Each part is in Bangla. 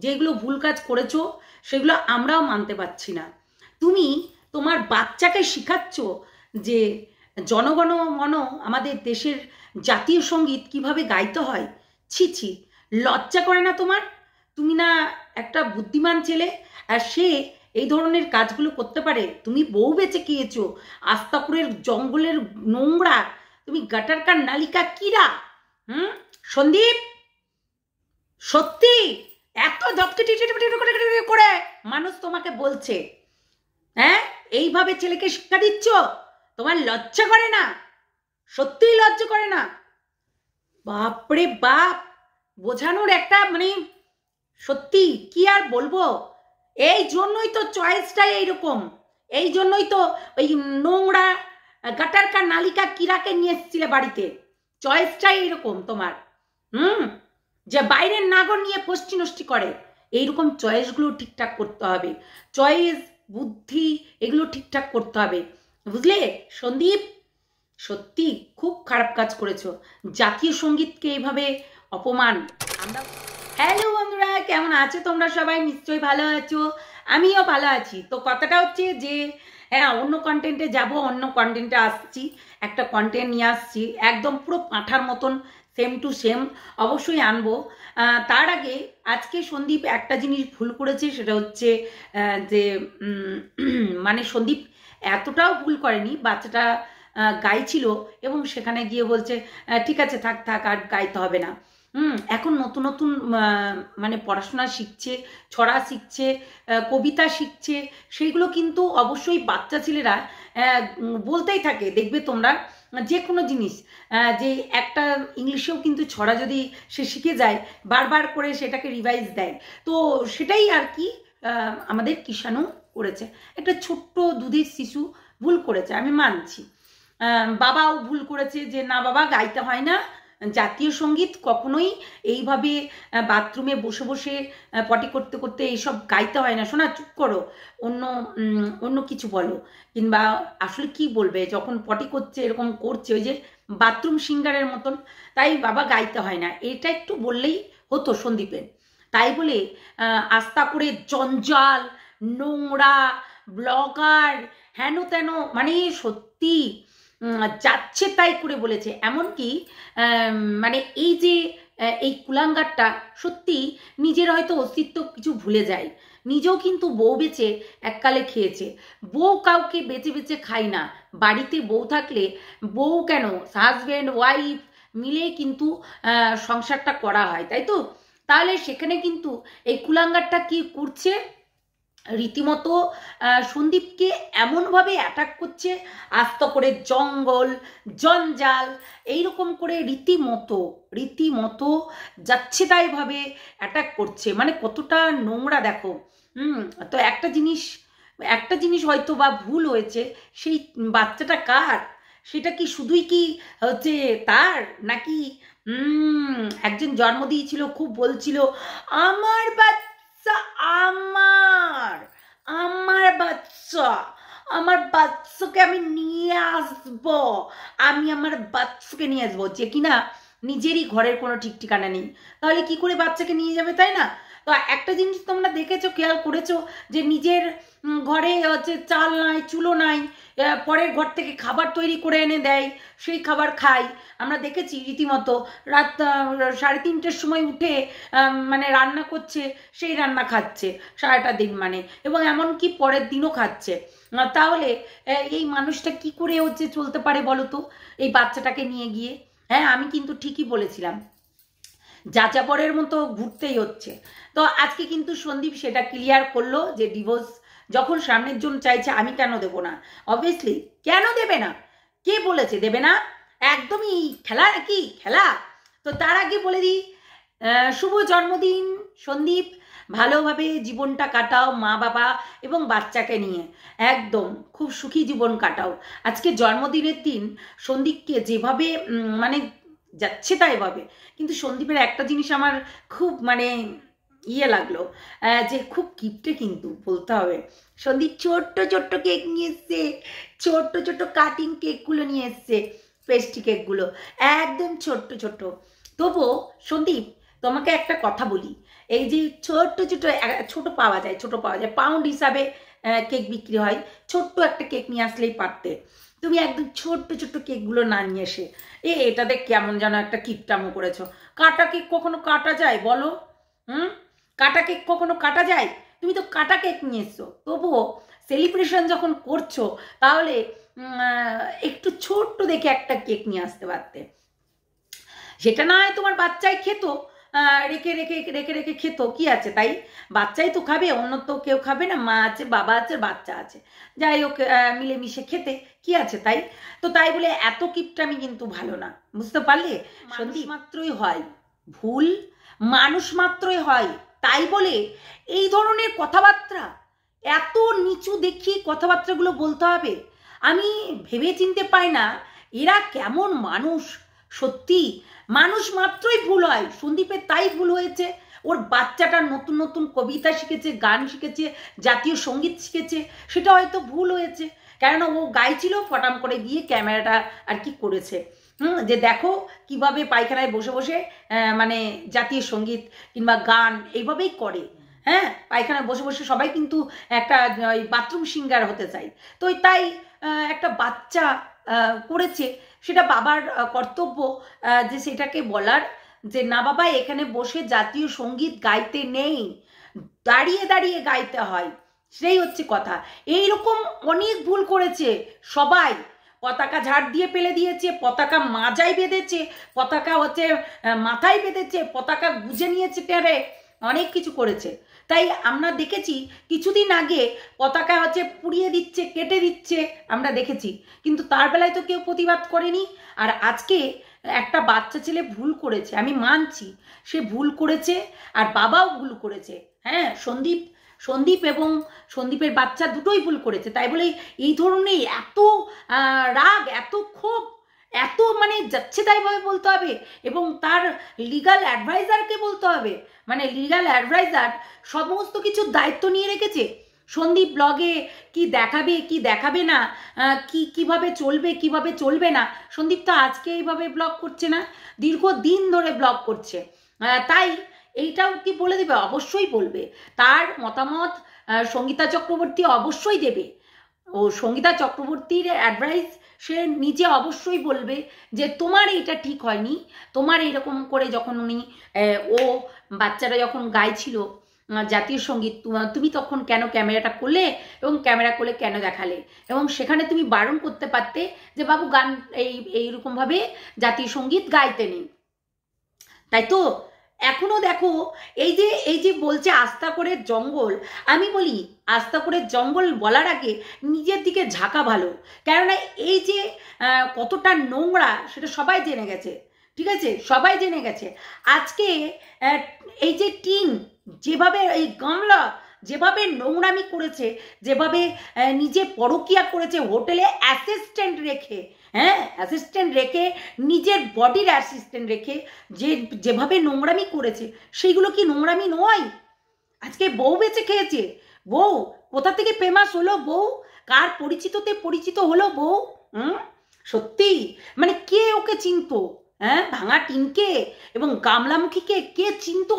যেগুলো ভুল কাজ করেছো সেগুলো আমরাও মানতে পারছি না। তুমি তোমার বাচ্চাকে শেখাচ্ছ যে জনগণ মন আমাদের দেশের জাতীয় সঙ্গীত কিভাবে গাইতে হয়। ছি ছি, লজ্জা করে না তোমার? তুমি না একটা বুদ্ধিমান ছেলে, আর সে এই ধরনের কাজগুলো করতে পারে? তুমি বউ বেঁচে খেয়েছো, আস্তাপুরের জঙ্গলের নোংরা, তুমি গাটারকার নালিকা কিরা। সন্দীপ, সত্যি এত ধপকে করে মানুষ তোমাকে বলছে, হ্যাঁ এইভাবে ছেলেকে শিক্ষা দিচ্ছ? তোমার লজ্জা করে না? সত্যিই লজ্জা করে না? বাপরে বাপ, বোঝানোর একটা মানে সত্যি কি আর বলবো। এই জন্যই তো চয়েসটাই এইরকম, এই জন্যই তো ওই নোংরা গাটারকার নালিকা কিরাকে নিয়ে এসেছিলে বাড়িতে। চয়েসটাই এইরকম তোমার। যে বাইরের নাগর নিয়ে পষ্টি নষ্টি করে, এইরকম চয়েসগুলো ঠিকঠাক করতে হবে। চয়েস, বুদ্ধি, এগুলো ঠিকঠাক করতে হবে, বুঝলে সন্দীপ? সত্যি খুব খারাপ কাজ করেছো, জাতীয় সঙ্গীতকে এইভাবে অপমান। আমরা হ্যালো বন্ধুরা, কেমন আছো তোমরা সবাই? নিশ্চয়ই ভালো আছো, আমিও ভালো আছি। তো কথাটা হচ্ছে যে হ্যাঁ, অন্য কন্টেন্টে যাব, অন্য কন্টেন্টে আসছি, একটা কন্টেন্ট নিয়ে আসছি একদম পুরো পাঁঠার মতন, সেম টু সেম অবশ্যই আনবো। তার আগে আজকে সন্দীপ একটা জিনিস ভুল করেছে, সেটা হচ্ছে যে মানে সন্দীপ এতটাও ভুল করেনি। বাচ্চাটা গাইছিল এবং সেখানে গিয়ে বলছে ঠিক আছে থাক থাক, আর গাইতে হবে না। এখন নতুন নতুন মানে পড়াশোনা শিখছে, ছড়া শিখছে, কবিতা শিখছে, সেইগুলো কিন্তু অবশ্যই বাচ্চা ছেলেরা বলতেই থাকে। দেখবে তোমরা যে কোনো জিনিস, যে একটা ইংলিশেও কিন্তু ছড়া যদি সে শিখে যায়, বারবার করে সেটাকে রিভাইজ দেয়। তো সেটাই আর কি আমাদের কিষাণু করেছে। একটা ছোট্ট দুধের শিশু ভুল করেছে, আমি মানছি। বাবাও ভুল করেছে যে না বাবা, গাইতে হয় না জাতীয় সঙ্গীত, কখনোই এইভাবে বাথরুমে বসে বসে পটি করতে করতে এইসব গাইতে হয় না। শোনা, চুপ করো, অন্য অন্য কিছু বলো। কিংবা আসলে কি বলবে যখন পটি করছে, এরকম করছে ওই যে বাথরুম সিঙ্গারের মতন, তাই বাবা গাইতে হয় না, এটা একটু বললেই হতো সন্দীপের। তাই বলে আস্তা করে জঞ্জাল, নোংরা, ব্লগার, হেন তেন, মানে সত্যি যাচ্ছে তাই করে বলেছে। এমনকি মানে এই যে এই কুলাঙ্গারটা সত্যি নিজের হয়তো অস্তিত্ব কিছু ভুলে যায়। নিজেও কিন্তু বউ বেচে এককালে খেয়েছে। বউ কাউকে বেচে বেচে খায় না। বাড়িতে বউ থাকলে, বউ কেন, হাজব্যান্ড ওয়াইফ মিলে কিন্তু সংসারটা করা হয়, তাই তো? তাহলে সেখানে কিন্তু এই কুলাঙ্গারটা কি করছে, রীতিমতো সন্দীপকে এমনভাবে অ্যাটাক করছে, আস্ত করে জঙ্গল জঞ্জাল এইরকম করে রীতিমতো যাচ্ছে তাইভাবে অ্যাটাক করছে। মানে কতটা নোংরা দেখো। তো একটা জিনিস হয়তো বা ভুল হয়েছে, সেই বাচ্চাটা কার, সেটা কি শুধুই কি হচ্ছে তার, নাকি একজন জন্ম দিয়েছিল, খুব বলছিল আমার বাচ্চা, আমার আমার বাচ্চা, আমার বাচ্চাকে আমি নিয়ে আসবো, আমি আমার বাচ্চাকে নিয়ে আসবো, যে কিনা নিজেরই ঘরের কোনো ঠিক ঠিকানা নেই। তাহলে কি করে বাচ্চাকে নিয়ে যাবে, তাই না? তো একটা জিনিস তোমরা দেখেছো, খেয়াল করেছো যে নিজের ঘরে হচ্ছে চাল নাই, চুলো নাই, পরের ঘর থেকে খাবার তৈরি করে এনে দেয়, সেই খাবার খাই। আমরা দেখেছি রীতিমতো রাত 3:30টার সময় উঠে মানে রান্না করছে, সেই রান্না খাচ্ছে সারাটা দিন, মানে এবং এমনকি পরের দিনও খাচ্ছে। তাহলে এই মানুষটা কি করে হচ্ছে চলতে পারে বলো তো, এই বাচ্চাটাকে নিয়ে গিয়ে? হ্যাঁ, আমি কিন্তু ঠিকই বলেছিলাম, যাযাবরের মতো ঘুরতেই হচ্ছে। তো আজকে কিন্তু সন্দীপ সেটা ক্লিয়ার করলো যে ডিভোর্স যখন সামনের জন চাইছে, আমি কেন দেবো না? অবভিয়াসলি কেন দেবে না? কে বলেছে দেবে না? একদমই খেলা নাকি খেলা? তো তার আগে বলে দিই, শুভ জন্মদিন সন্দীপ, ভালোভাবে জীবনটা কাটাও মা বাবা এবং বাচ্চাকে নিয়ে, একদম খুব সুখী জীবন কাটাও। আজকে জন্মদিনের দিন সন্দীপকে যেভাবে মানে যাচ্ছে তাই ভাবে। কিন্তু সন্দীপের একটা জিনিস আমার খুব মানে ইয়ে লাগলো, যে খুব কিপটে কিন্তু বলতে হবে। সন্দীপ ছোট্ট ছোট্ট কেক নিয়ে এসছে, ছোট্ট ছোট্ট কাটিং কেকগুলো নিয়ে এসছে, পেস্ট্রি কেকগুলো একদম ছোট্ট ছোট্ট। তবুও সন্দীপ তোমাকে একটা কথা বলি, এই যে ছোট্ট ছোট ছোট পাওয়া যায়, পাউন্ড হিসাবে কেক বিক্রি হয়, ছোট্ট একটা কেক নিয়ে আসলেই পারতে। তুমি একদম ছোট্ট ছোট্ট কেকগুলো না নিয়ে এসে এটাতে কেমন যেন একটা কিপটামো করেছো। কাটা কেক কখনো কাটা যায় বলো? কাটা কেক কখনো কাটা যায়? তুমি তো কাটা কেক নিয়ে এসছো, তবুও সেলিব্রেশন যখন করছো তাহলে একটু ছোট্ট দেখে একটা কেক নিয়ে আসতে পারতে। সেটা না হয় তোমার বাচ্চাই খেত, রেখে রেখে রেখে রেখে খেত, কি আছে তাই? বাচ্চাই তো খাবে, অন্য তো কেউ খাবে না, মা আছে, বাবা আছে, বাচ্চা আছে, যাই হোক মিলেমিশে খেতে, কি আছে তাই? তো তাই বলে এত কিপটামি কিন্তু ভালো না, বুঝতে পারলে? মানুষ মাত্রই হয় ভুল, মানুষ মাত্রই হয়, তাই বলে এই ধরনের কথাবার্তা, এত নিচু দেখি কথাবার্তাগুলো বলতে হবে? আমি ভেবে চিনতে পাই না এরা কেমন মানুষ। সত্যি মানুষ মাত্রই ভুল হয়, সন্দীপের তাই ভুল হয়েছে। ওর বাচ্চাটা নতুন নতুন কবিতা শিখেছে, গান শিখেছে, জাতীয় সঙ্গীত শিখেছে, সেটা হয়তো ভুল হয়েছে, কেননা ও গাইছিল, ফটাম করে গিয়ে ক্যামেরাটা আর কি করেছে, যে দেখো কিভাবে পায়খানায় বসে বসে মানে জাতীয় সঙ্গীত কিংবা গান এইভাবেই করে। হ্যাঁ, পায়খানায় বসে বসে সবাই কিন্তু একটা বাথরুম সিঙ্গার হতে চায়, তো তাই একটা বাচ্চা করেছে, সেটা বাবার কর্তব্য যে সেটাকে বলার, যে না বাবা এখানে বসে জাতীয় সঙ্গীত গাইতে নেই, দাঁড়িয়ে দাঁড়িয়ে গাইতে হয়, সেই হচ্ছে কথা। এইরকম অনেক ভুল করেছে সবাই, পতাকা ঝাড় দিয়ে ফেলে দিয়েছে, পতাকা মাজায় বেঁধেছে, পতাকা হচ্ছে মাথায় বেঁধেছে, পতাকা গুজে নিয়েছে টেরে, অনেক কিছু করেছে। তাই আমরা দেখেছি কিছুদিন আগে পতাকা হচ্ছে পুড়িয়ে দিচ্ছে, কেটে দিচ্ছে, আমরা দেখেছি, কিন্তু তার বেলায় তো কেউ প্রতিবাদ করেনি। আর আজকে একটা বাচ্চা ছেলে ভুল করেছে, আমি মানছি সে ভুল করেছে, আর বাবাও ভুল করেছে। হ্যাঁ, সন্দীপ এবং সন্দীপের বাচ্চা দুটোই ভুল করেছে, তাই বলে এই ধরনের এত রাগ, এত ক্ষোভ, এত মানে যাচ্ছে তাইভাবে বলতে হবে, এবং তার লিগাল অ্যাডভাইজারকে বলতে হবে, মানে লিগাল অ্যাডভাইজার সমস্ত কিছুর দায়িত্ব নিয়ে রেখেছে। সন্দীপ ব্লগে কি দেখাবে কি দেখাবে না, কিভাবে চলবে কিভাবে চলবে না, সন্দীপ তো আজকে এইভাবে ব্লগ করছে না, দীর্ঘদিন ধরে ব্লগ করছে। তাই এইটাও কি বলে দেবে? অবশ্যই বলবে, তার মতামত সঙ্গীতা চক্রবর্তী অবশ্যই দেবে। ও সঙ্গীতা চক্রবর্তীর অ্যাডভাইস সে নিজে অবশ্যই বলবে যে তোমার এটা ঠিক হয়নি, তোমার এরকম করে যখন উনি ও বাচ্চারা যখন গাইছিল জাতীয় সঙ্গীত, তুমি তখন কেন ক্যামেরাটা করলে এবং ক্যামেরা করলে কেন দেখালে, এবং সেখানে তুমি বারণ করতে পারতে যে বাবু গান এইরকমভাবে জাতীয় সঙ্গীত গাইতে নেই, তাই তো? এখনো দেখো এই যে বলছে আস্থা করে জঙ্গল, আমি বলি আস্থা করে জঙ্গল বলার আগে নিজের দিকে ঝাঁকা ভালো, কেননা এই যে কতটা নোংরা সেটা সবাই জেনে গেছে, ঠিক আছে, সবাই জেনে গেছে। আজকে এই যে টিন, যেভাবে এই গামলা যেভাবে নোংরামি করেছে, যেভাবে নিজে পরকিয়া করেছে হোটেলে অ্যাসিস্ট্যান্ট রেখে, হ্যাঁ অ্যাসিস্ট্যান্ট রেখে, নিজের বডির অ্যাসিস্ট্যান্ট রেখে যেভাবে নোংরামি করেছে, সেইগুলো কি নোংরামি নয়? আজকে বউ বেঁচে খেয়েছে, বউ কোথা থেকে ফেমাস হলো, বউ কার পরিচিততে পরিচিত হলো বউ, সত্যি মানে কে ওকে চিনতো? হ্যাঁ, ভাঙা টিনকে এবং গামলামুখীকে কে চিনতো?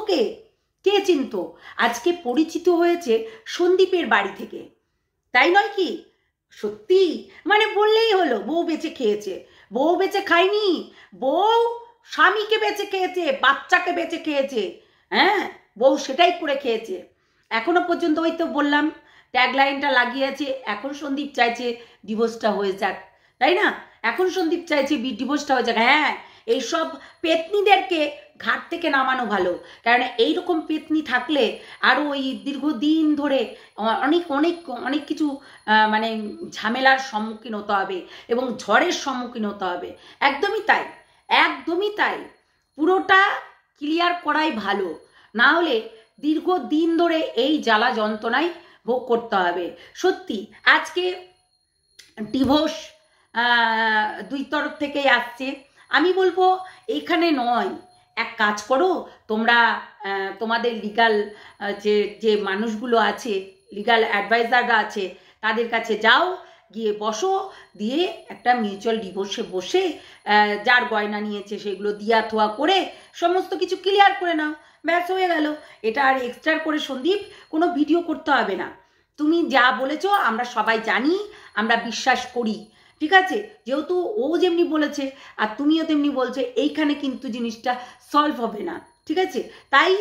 কে চিনতো? আজকে পরিচিত হয়েছে সন্দীপের বাড়ি থেকে, তাই নয় কি? সত্যি মানে বললেই হলো বউ বেঁচে খেয়েছে। বউ বেঁচে খায়নি, বউ স্বামীকে বেঁচে খেয়েছে, বাচ্চাকে বেঁচে খেয়েছে। হ্যাঁ, বউ সেটাই করে খেয়েছে। এখনো পর্যন্ত ওই তো বললাম ট্যাগলাইনটা লাগিয়েছে, এখন সন্দীপ চাইছে ডিভোর্সটা হয়ে যাক, তাই না? এখন সন্দীপ চাইছে ডিভোর্সটা হয়ে যাক। হ্যাঁ, এইসব পেতনিদেরকে ঘাট থেকে নামানো ভালো, কারণ এইরকম পেতনি থাকলে আরও ওই দীর্ঘদিন ধরে অনেক অনেক অনেক কিছু মানে ঝামেলার সম্মুখীন হতে হবে এবং ঝড়ের সম্মুখীন হতে হবে। একদমই তাই, একদমই তাই, পুরোটা ক্লিয়ার করাই ভালো, না হলে দীর্ঘদিন ধরে এই জ্বালা যন্ত্রণায় ভোগ করতে হবে। সত্যি আজকে ডিভোর্স দুই তরফ থেকেই আসছে, আমি বলবো এইখানে নয়, এক কাজ করো তোমরা, তোমাদের লিগাল যে মানুষগুলো আছে, লিগাল অ্যাডভাইজাররা আছে, তাদের কাছে যাও, গিয়ে বসো, দিয়ে একটা মিউচুয়াল ডিভোর্সে বসে যার গয়না নিয়েছে সেগুলো দিয়া থোয়া করে সমস্ত কিছু ক্লিয়ার করে নাও, ব্যাস হয়ে গেল। এটা আর এক্সট্রা করে সন্দীপ কোনো ভিডিও করতে হবে না। তুমি যা বলেছো আমরা সবাই জানি, আমরা বিশ্বাস করি, ঠিক আছে? যেহেতু ও যেমনি বলেছে আর তুমিও তেমনি বলছে, এইখানে কিন্তু জিনিসটা সলভ হবে না, ঠিক আছে? তাই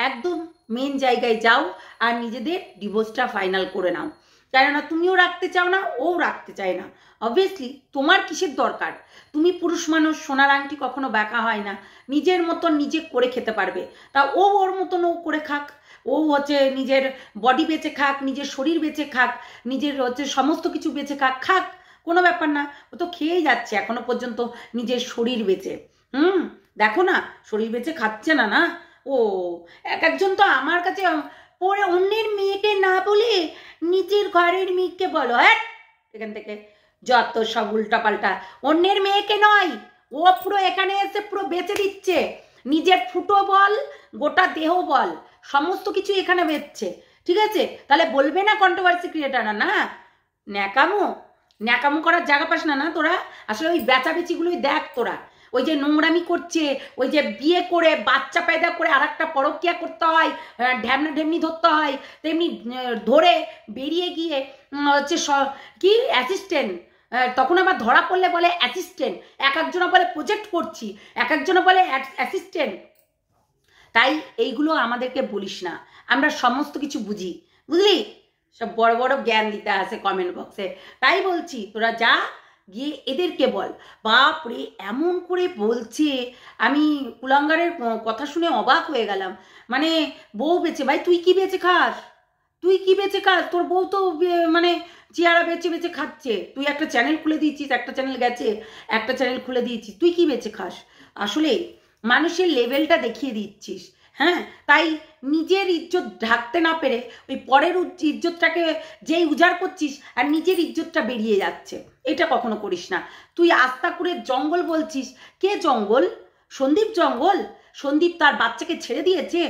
একদম মেন জায়গায় যাও আর নিজেদের ডিভোর্সটা ফাইনাল করে নাও। কেননা তুমিও রাখতে চাও না, ও রাখতে চায় না। অবভিয়াসলি তোমার কিসের দরকার? তুমি পুরুষ মানুষ, সোনার আংটি কখনো ব্যাকা হয় না, নিজের মতন নিজে করে খেতে পারবে। তা ও ওর মতন ও করে খাক, ও হচ্ছে নিজের বডি বেঁচে খাক, নিজের শরীর বেঁচে খাক, নিজের হচ্ছে সমস্ত কিছু বেঁচে খাক, খাক, কোনো ব্যাপার না। ও তো খেয়েই যাচ্ছে এখনো পর্যন্ত নিজের শরীর বেঁচে। দেখো না, শরীর বেঁচে খাচ্ছে না, না? ও এক একজন তো আমার কাছে পরে অন্যের মেয়েকে না বলে নিজের ঘরের মেয়েকে বলো, হ্যাঁ এখান থেকে যত সব উল্টা পাল্টা। অন্যের মেয়েকে নয়, ও পুরো এখানে এসে পুরো বেঁচে দিচ্ছে, নিজের ফুটো বল, গোটা দেহ বল, সমস্ত কিছু এখানে বেচছে, ঠিক আছে? তাহলে বলবে না কন্ট্রোভার্সি ক্রিয়েটাররা না ন্যাকামো ন্যাকামো করার জায়গা পাস না, না তোরা? আসলে ওই বেচাবেচিগুলোই দেখ তোরা, ওই যে নোংরামি করছে, ওই যে বিয়ে করে বাচ্চা পেদা করে আর একটা পরকিয়া করতে হয়, ঢ্যামনা ঢেমনি ধরতে হয়, তেমনি ধরে বেরিয়ে গিয়ে হচ্ছে কি অ্যাসিস্ট্যান্ট, তখন আবার ধরা পড়লে বলে অ্যাসিস্ট্যান্ট, এক একজনা বলে প্রজেক্ট করছি, এক একজনা বলে অ্যাসিস্ট্যান্ট। তাই এইগুলো আমাদেরকে বলিস না, আমরা সমস্ত কিছু বুঝি, বুঝলি? সব বড় বড় জ্ঞান দিতে আসে কমেন্ট বক্সে। তাই বলছি তোরা যা গিয়ে এদেরকে বল। বাপরে এমন করে বলছে, আমি কুলাঙ্গারের কথা শুনে অবাক হয়ে গেলাম। মানে বউ বেচে, ভাই তুই কি বেচে খাস? তুই কি বেচে খাস? তোর বউ তো মানে চেয়ারা বেচে বেচে খাচ্ছে, তুই একটা চ্যানেল খুলে দিয়েছিস, একটা চ্যানেল গেছে, একটা চ্যানেল খুলে দিয়েছিস, তুই কি বেচে খাস? আসলে মানুষের লেভেলটা দেখিয়ে দিচ্ছিস, হ্যাঁ? তাই নিজের ইজ্জত ঢাকতে না পেরে ওই পরের ইজ্জতটাকে যেই উজাড় করছিস আর নিজের ইজ্জতটা বেরিয়ে যাচ্ছে, এটা কখনো করিস না। তুই আস্তাকুরের জঙ্গল বলছিস, কে জঙ্গল? সন্দীপ জঙ্গল? সন্দীপ তার বাচ্চাকে ছেড়ে দিয়েছে,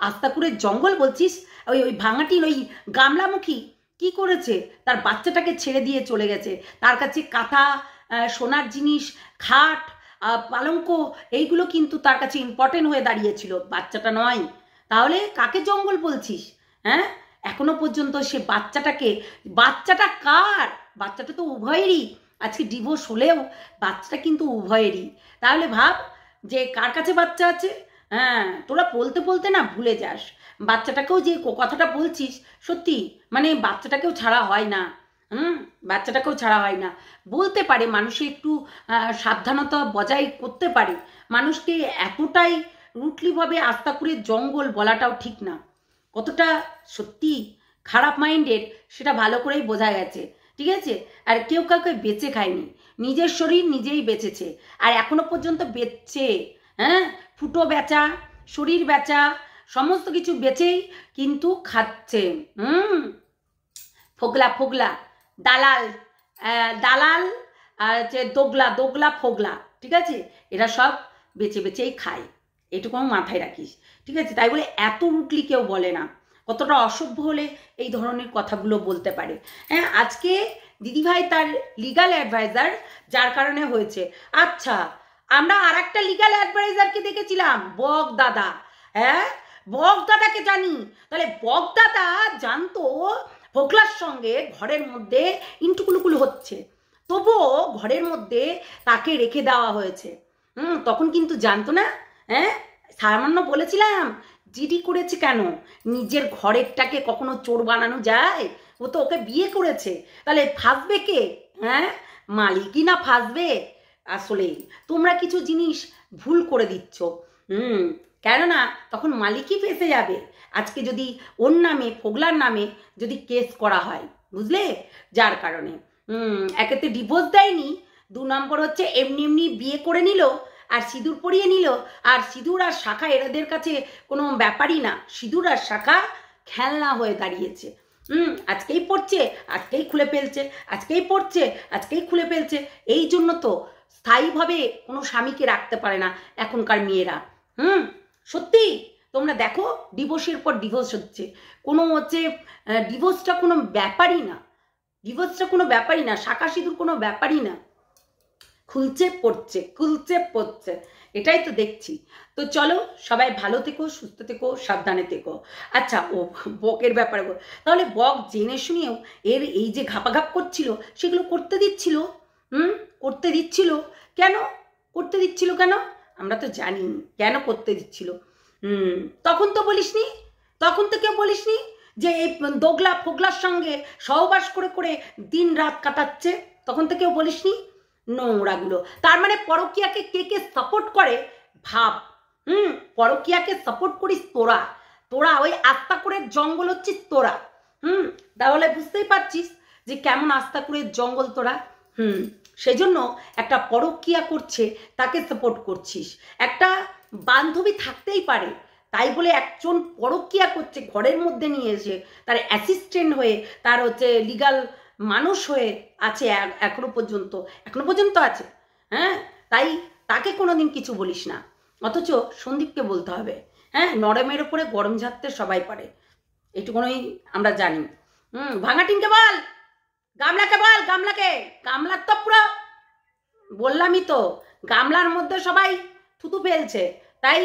আস্তাকুরের জঙ্গল বলছিস? ওই ওই ভাঙাটির ওই গামলামুখী কি করেছে? তার বাচ্চাটাকে ছেড়ে দিয়ে চলে গেছে, তার কাছে কাঁথা, সোনার জিনিস, খাট, পালঙ্ক, এইগুলো কিন্তু তার কাছে ইম্পর্টেন্ট হয়ে দাঁড়িয়েছিল, বাচ্চাটা নয়। তাহলে কাকে জঙ্গল বলছিস? হ্যাঁ, এখনো পর্যন্ত সে বাচ্চাটা কার? বাচ্চাটা তো উভয়েরই, আজকে ডিভোর্স হলেও বাচ্চাটা কিন্তু উভয়েরই। তাহলে ভাব যে কার কাছে বাচ্চা আছে। হ্যাঁ, তোরা বলতে বলতে না ভুলে যাস, বাচ্চাটাকেও যে কথাটা বলছিস, সত্যি মানে বাচ্চাটাকেও ছাড়া হয় না। বাচ্চাটাকেও ছাড়া হয় না। বলতে পারে মানুষে একটু সাবধানতা বজায় করতে পারে, মানুষকে এতটাই রুটলিভাবে আস্তাকুরের জঙ্গল বলাটাও ঠিক না। কতটা সত্যি খারাপ মাইন্ডেড সেটা ভালো করেই বোঝা গেছে, ঠিক আছে? আর কেউ কাউকে বেঁচে খায়নি, নিজের শরীর নিজেই বেঁচেছে, আর এখনো পর্যন্ত বেচছে। হ্যাঁ, ফুটো বেচা, শরীর বেচা, সমস্ত কিছু বেচেই কিন্তু খাচ্ছে। ফোগলা ফোগলা দালাল, দালাল আর হচ্ছে দোগলা ফোগলা, ঠিক আছে? এরা সব বেচে বেচেই খায়, এটুকু মাথায় রাখিস, ঠিক আছে? তাই বলে এত রুটলি কেউ বলে না, কতটা অসভ্য হলে এই ধরনের কথাগুলো বলতে পারে। হ্যাঁ, আজকে দিদিভাই তার লিগাল অ্যাডভাইজার যার কারণে হয়েছে। আচ্ছা, আমরা আর একটা লিগাল অ্যাডভাইজারকে দেখেছিলাম, বক দাদা। হ্যাঁ, বক দাদাকে জানি, তাহলে বক দাদা জানতো ফোকলার সঙ্গে ঘরের মধ্যে ইন্টুকুলুকুলু হচ্ছে, তবুও ঘরের মধ্যে তাকে রেখে দেওয়া হয়েছে। তখন কিন্তু জানতো না। হ্যাঁ, সামান্য বলেছিলাম জিডি করেছে কেন? নিজের ঘরেরটাকে কখনো চোর বানানো যায়? ও তো ওকে বিয়ে করেছে, তাহলে ফাঁসবে কে? হ্যাঁ, মালিকই না ফাঁসবে। আসলে তোমরা কিছু জিনিস ভুল করে দিচ্ছ। কেননা তখন মালিকই ফেঁসে যাবে আজকে যদি ওর নামে, ফোগলার নামে যদি কেস করা হয়, বুঝলে? যার কারণে একেতে ডিভোর্স দেয়নি, 2 নম্বর হচ্ছে এমনি এমনি বিয়ে করে নিল আর সিঁদুর পরিয়ে নিল, আর সিঁদুর আর শাখা এদের কাছে কোনো ব্যাপারই না, সিঁদুর আর শাখা খেলনা হয়ে দাঁড়িয়েছে। আজকেই পড়ছে, আজকেই খুলে ফেলছে, আজকেই পড়ছে, আজকেই খুলে ফেলছে। এই জন্য তো স্থায়ীভাবে কোনো স্বামীকে রাখতে পারে না এখনকার মেয়েরা। সত্যি তোমরা দেখো, ডিভোর্সের পর ডিভোর্স হচ্ছে, কোনো হচ্ছে ডিভোর্সটা কোনো ব্যাপারই না। ডিভোর্সটা কোনো ব্যাপারই না, শাঁখা সিঁদুর কোনো ব্যাপারই না, খুলছে পড়ছে, এটাই তো দেখছি। তো চলো সবাই ভালো থেকো, সুস্থ থেকো, সাবধানে থেকো। আচ্ছা, ও বকের ব্যাপারে তাহলে বক জেনে শুনেও এর এই যে ঘাপাঘাপ করছিল সেগুলো করতে দিচ্ছিল, করতে দিচ্ছিল কেন? করতে দিচ্ছিল কেন? আমরা তো জানি কেন করতে দিচ্ছিল। তখন তো বলিসনি, তখন তো কেউ বলিসনি যে এই দোগলা ফোগলার সঙ্গে সহবাস করে করে দিন রাত কাটাচ্ছে, তখন তো কেউ বলিসনি। নোংরাগুলো। তার মানে পরকীয়াকে কে কে সাপোর্ট করে ভাব। পরকীয়াকে সাপোর্ট করিস তোরা, তোরা ওই আস্তাকুরের জঙ্গল হচ্ছিস তোরা। তাহলে বুঝতেই পারছিস যে কেমন আস্তাকুরের জঙ্গল তোরা। সেই জন্য একটা পরকীয়া করছে তাকে সাপোর্ট করছিস। একটা বান্ধবী থাকতেই পারে, তাই বলে একজন পরকীয়া করছে ঘরের মধ্যে নিয়ে এসে তার অ্যাসিস্ট্যান্ট হয়ে, তার হচ্ছে লিগাল মানুষ হয়ে আছে এখনো পর্যন্ত আছে। হ্যাঁ, তাই তাকে কোনোদিন কিছু বলিস না, অথচ সন্দীপকে বলতে হবে। হ্যাঁ, নরমের ওপরে গরম ঝাড়তে সবাই পারে, এটুকুনই আমরা জানি। ভাঙাটিনকে বল, গামলাকে বল, গামলার তো পুরো বললামই তো, গামলার মধ্যে সবাই থুতু ফেলছে, তাই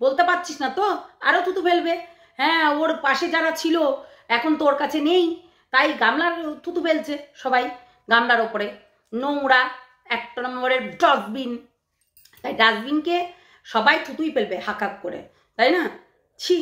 বলতে পারছিস না তো, আরো থুতু ফেলবে। হ্যাঁ, ওর পাশে যারা ছিল এখন তো ওর কাছে নেই, তাই গামলার থুতু ফেলছে সবাই, গামলার ওপরে। নোংরা একটা নম্বরের ডাস্টবিন, তাই ডাস্টবিনকে সবাই থুতুই ফেলবে হাক হাক করে, তাই না? ছি।